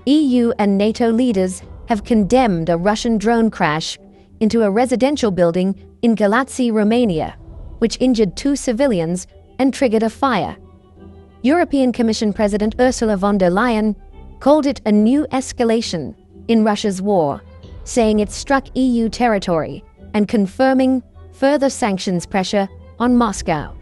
EU and NATO leaders have condemned a Russian drone crash into a residential building in Galați, Romania, which injured 2 civilians and triggered a fire. European Commission President Ursula von der Leyen called it a new escalation in Russia's war, saying it struck EU territory and confirming further sanctions pressure on Moscow.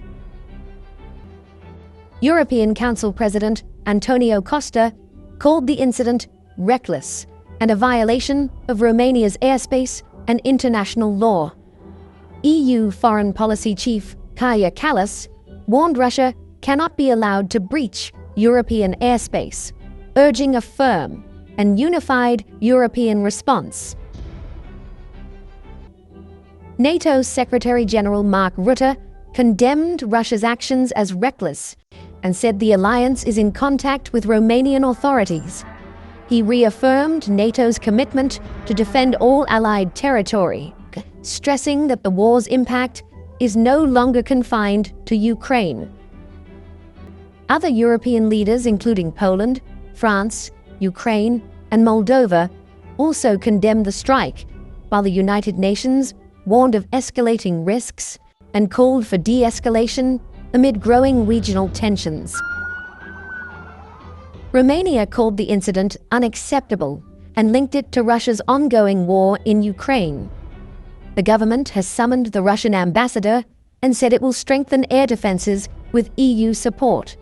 European Council President Antonio Costa called the incident reckless and a violation of Romania's airspace and international law. EU Foreign Policy Chief Kaja Kallas warned Russia cannot be allowed to breach European airspace, urging a firm and unified European response. NATO Secretary-General Mark Rutte condemned Russia's actions as reckless and said the alliance is in contact with Romanian authorities. He reaffirmed NATO's commitment to defend all allied territory, stressing that the war's impact is no longer confined to Ukraine. Other European leaders, including Poland, France, Ukraine, and Moldova, also condemned the strike, while the United Nations warned of escalating risks and called for de-escalation amid growing regional tensions. Romania called the incident unacceptable and linked it to Russia's ongoing war in Ukraine. The government has summoned the Russian ambassador and said it will strengthen air defenses with EU support.